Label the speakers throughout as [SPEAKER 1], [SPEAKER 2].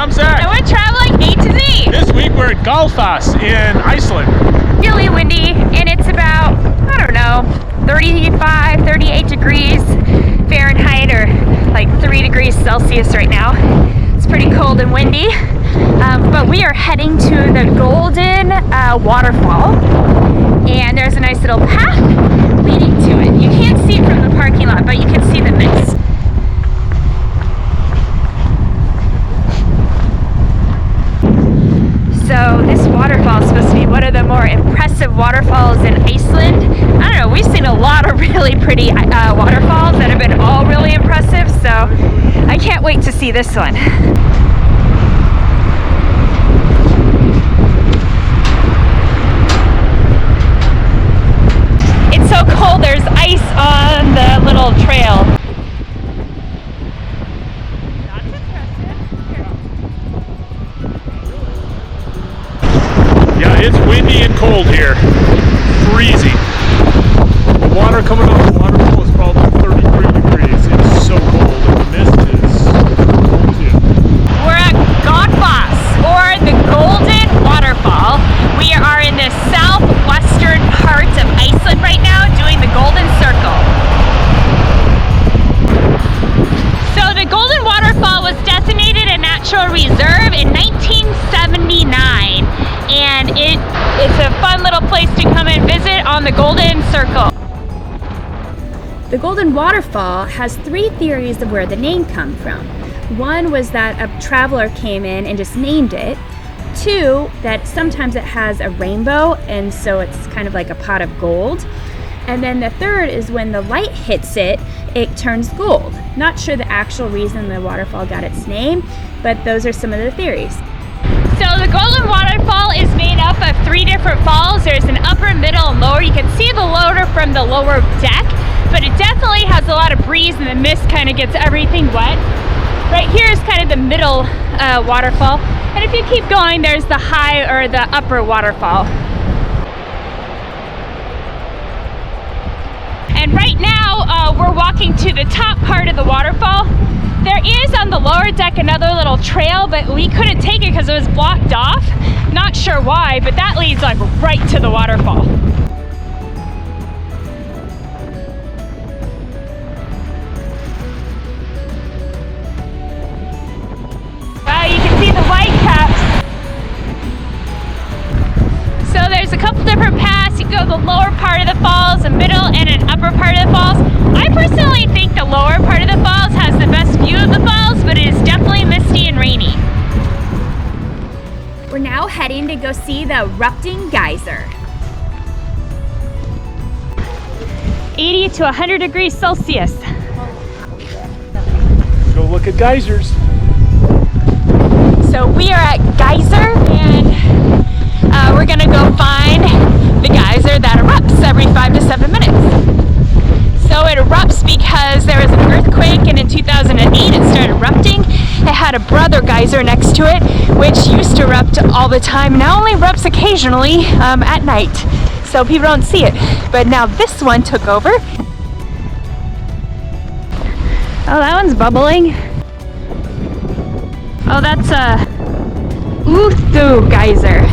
[SPEAKER 1] I'm Zach.
[SPEAKER 2] And we're traveling A to Z.
[SPEAKER 1] This week we're at Gullfoss in Iceland.
[SPEAKER 2] Really windy, and it's about, I don't know, 35, 38 degrees Fahrenheit, or like 3 degrees Celsius right now. It's pretty cold and windy, but we are heading to the Golden Waterfall, and there's a nice little path leading to it. You can't see it from the parking lot, but you can see the mist. So this waterfall is supposed to be one of the more impressive waterfalls in Iceland. I don't know, we've seen a lot of really pretty waterfalls that have been all really impressive, so I can't wait to see this one. It's so cold, there's ice on the little trail.
[SPEAKER 1] It's windy and cold here. Freezing. The water coming off the waterfall is probably 33 degrees. It's so cold and the mist is cold too.
[SPEAKER 2] We're at Gullfoss, or the Golden Waterfall. We are in the southwestern part of Iceland right now doing the Golden Circle. So the Golden Waterfall was designated a natural reserve in 1979. And it's a fun little place to come and visit on the Golden Circle. The Golden Waterfall has 3 theories of where the name comes from. One was that a traveler came in and just named it. 2, that sometimes it has a rainbow, and so it's kind of like a pot of gold. And then the 3rd is when the light hits it, it turns gold. Not sure the actual reason the waterfall got its name, but those are some of the theories. So the Golden Waterfall is made up of 3 different falls. There's an upper, middle, and lower. You can see the lower from the lower deck, but it definitely has a lot of breeze and the mist kind of gets everything wet. Right here is kind of the middle waterfall. And if you keep going, there's the high or the upper waterfall. And right now we're walking to the top part of the waterfall. There is on the lower deck another little trail, but we couldn't take it because it was blocked off. Not sure why, but that leads like right to the waterfall. You can see the white caps. So there's a couple different paths. You go the lower part of the falls, a middle, and an upper part of the falls. I personally think the lower part of the falls has the best view of the falls, but it is definitely misty and rainy. We're now heading to go see the erupting geyser. 80 to 100 degrees Celsius.
[SPEAKER 1] Go look at geysers.
[SPEAKER 2] So we are at Geyser, and we're gonna go find the geyser that erupts every 5 to 7 minutes. So it erupts because there was an earthquake, and in 2008 it started erupting. It had a brother geyser next to it, which used to erupt all the time. Now only erupts occasionally at night, so people don't see it. But now this one took over. Oh, that one's bubbling. Oh, that's a Uthu geyser.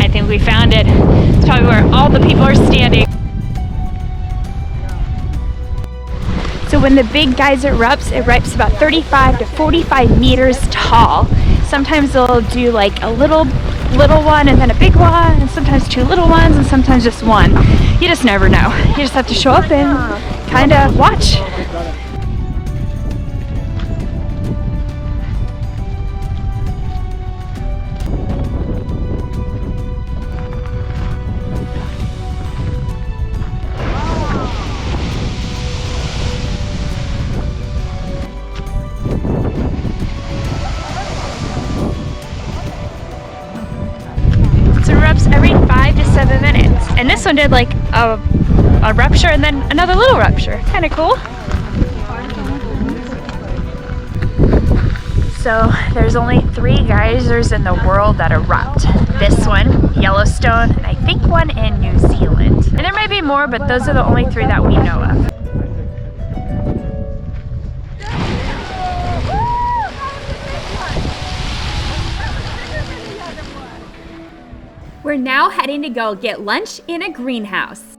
[SPEAKER 2] I think we found it. It's probably where all the people are standing. So when the big geyser erupts, it erupts about 35 to 45 meters tall. Sometimes they'll do like a little one and then a big one, and sometimes 2 little ones, and sometimes just one. You just never know. You just have to show up and kind of watch. Every 5 to 7 minutes, and this one did like a rupture and then another little rupture. Kind of cool. So there's only 3 geysers in the world that erupt. This one, Yellowstone, and I think one in New Zealand. And there might be more, but those are the only 3 that we know of. We're now heading to go get lunch in a greenhouse.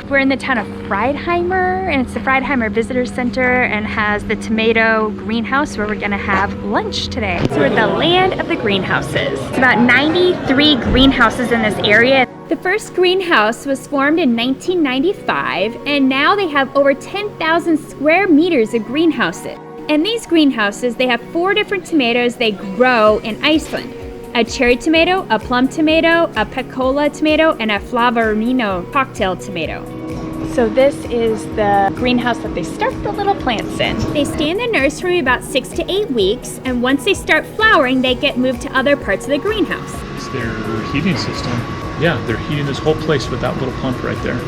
[SPEAKER 2] We're in the town of Frioheimar, and it's the Frydheim Visitor Center and has the tomato greenhouse where we're gonna have lunch today. So we're at the land of the greenhouses. It's about 93 greenhouses in this area. The first greenhouse was formed in 1995, and now they have over 10,000 square meters of greenhouses. In these greenhouses, they have 4 different tomatoes they grow in Iceland. A cherry tomato, a plum tomato, a peccola tomato, and a flavorino cocktail tomato. So this is the greenhouse that they start the little plants in. They stay in the nursery about 6 to 8 weeks, and once they start flowering, they get moved to other parts of the greenhouse.
[SPEAKER 1] It's their heating system. Yeah, they're heating this whole place with that little pump right there.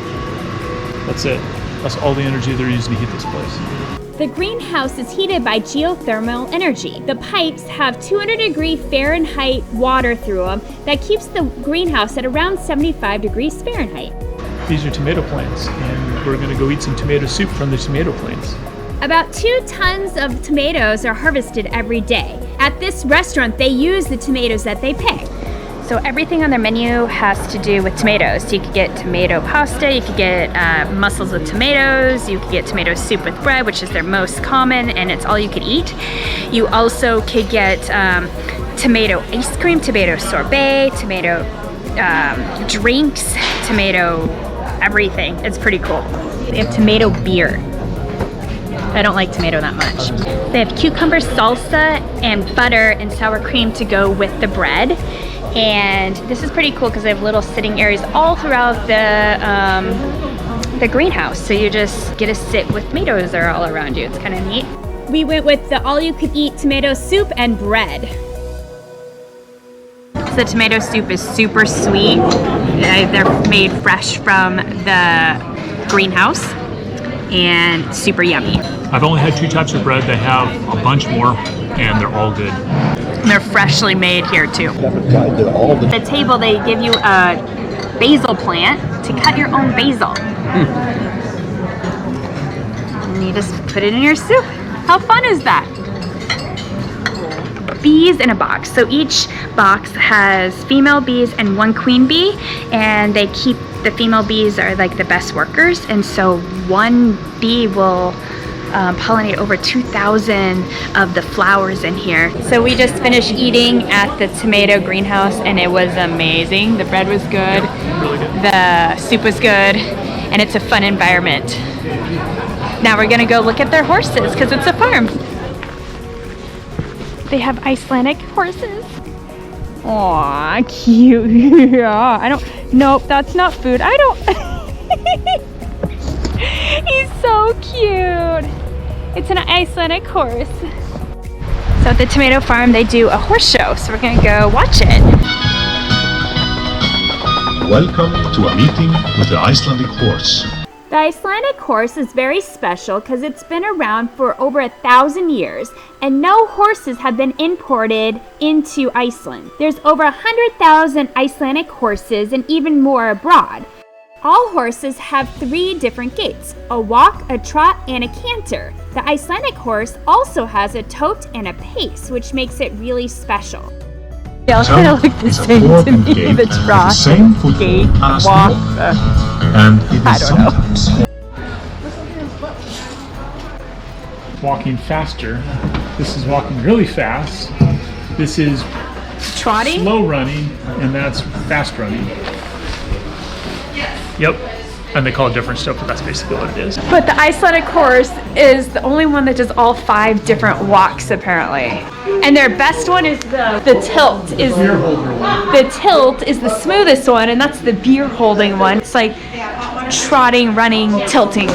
[SPEAKER 1] That's it. That's all the energy they're using to heat this place.
[SPEAKER 2] The greenhouse is heated by geothermal energy. The pipes have 200-degree Fahrenheit water through them that keeps the greenhouse at around 75 degrees Fahrenheit.
[SPEAKER 1] These are tomato plants, and we're gonna go eat some tomato soup from the tomato plants.
[SPEAKER 2] About 2 tons of tomatoes are harvested every day. At this restaurant, they use the tomatoes that they pick. So everything on their menu has to do with tomatoes. So you could get tomato pasta, you could get mussels with tomatoes, you could get tomato soup with bread, which is their most common, and it's all you could eat. You also could get tomato ice cream, tomato sorbet, tomato drinks, tomato everything. It's pretty cool. They have tomato beer. I don't like tomato that much. They have cucumber salsa and butter and sour cream to go with the bread. And this is pretty cool because they have little sitting areas all throughout the greenhouse. So you just get to sit with tomatoes that are all around you. It's kind of neat. We went with the all-you-could-eat tomato soup and bread. So the tomato soup is super sweet. They're made fresh from the greenhouse and super yummy.
[SPEAKER 1] I've only had 2 types of bread. They have a bunch more, and they're all good.
[SPEAKER 2] They're freshly made here too. At the table they give you a basil plant to cut your own basil. And you just put it in your soup. How fun is that? Bees in a box. So each box has female bees and 1 queen bee, and they keep the female bees are like the best workers, and so 1 bee will pollinate over 2,000 of the flowers in here. So we just finished eating at the tomato greenhouse, and it was amazing. The bread was good,
[SPEAKER 1] Really good.
[SPEAKER 2] the soup was good, and it's a fun environment. Now we're gonna go look at their horses because it's a farm. They have Icelandic horses. Aw, cute. Yeah, nope, that's not food. He's so cute. It's an Icelandic horse. So at the tomato farm, they do a horse show, so we're gonna go watch it.
[SPEAKER 3] Welcome to a meeting with the Icelandic horse.
[SPEAKER 2] The Icelandic horse is very special because it's been around for over 1,000 years, and no horses have been imported into Iceland. There's over 100,000 Icelandic horses and even more abroad. All horses have 3 different gaits: a walk, a trot, and a canter. The Icelandic horse also has a tote and a pace, which makes it really special. They all kind of look the same to me, the trot,
[SPEAKER 3] same foot
[SPEAKER 2] gait,
[SPEAKER 3] as
[SPEAKER 2] walk.
[SPEAKER 3] And it is
[SPEAKER 2] I don't know.
[SPEAKER 3] sometimes
[SPEAKER 1] Walking faster. This is walking really fast. This is
[SPEAKER 2] Trotting?
[SPEAKER 1] slow running, and that's fast running. Yep. And they call it different stuff, but that's basically what it is.
[SPEAKER 2] But the Icelandic horse is the only one that does all 5 different walks, apparently. And their best one is the tilt. The tilt is the smoothest one, and that's the beer holding one. It's like trotting, running, tilting.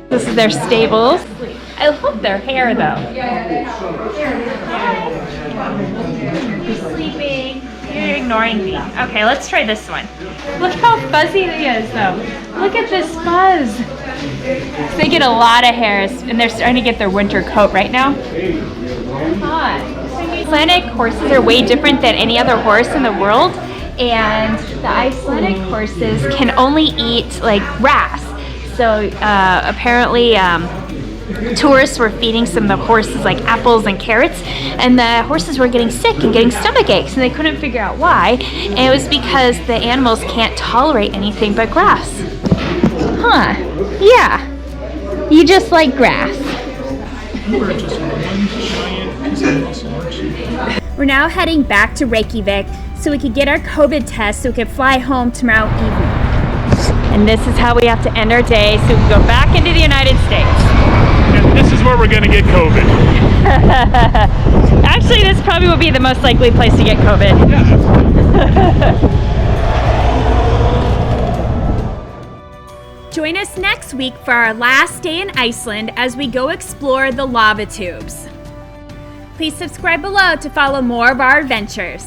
[SPEAKER 2] This is their stables. I love their hair, though. You're sleeping. You're ignoring me. Okay, let's try this one. Look how fuzzy he is, though. Look at this fuzz. So they get a lot of hairs, and they're starting to get their winter coat right now. Icelandic horses are way different than any other horse in the world, and the Icelandic horses can only eat like grass. So apparently tourists were feeding some of the horses like apples and carrots, and the horses were getting sick and getting stomach aches, and they couldn't figure out why, and it was because the animals can't tolerate anything but grass. Huh, yeah, you just like grass. We're now heading back to Reykjavik so we could get our COVID test so we could fly home tomorrow evening. And this is how we have to end our day so we can go back into the United States.
[SPEAKER 1] And this is where we're going to get COVID.
[SPEAKER 2] Actually, this probably will be the most likely place to get COVID.
[SPEAKER 1] Yeah.
[SPEAKER 2] Join us next week for our last day in Iceland as we go explore the lava tubes. Please subscribe below to follow more of our adventures.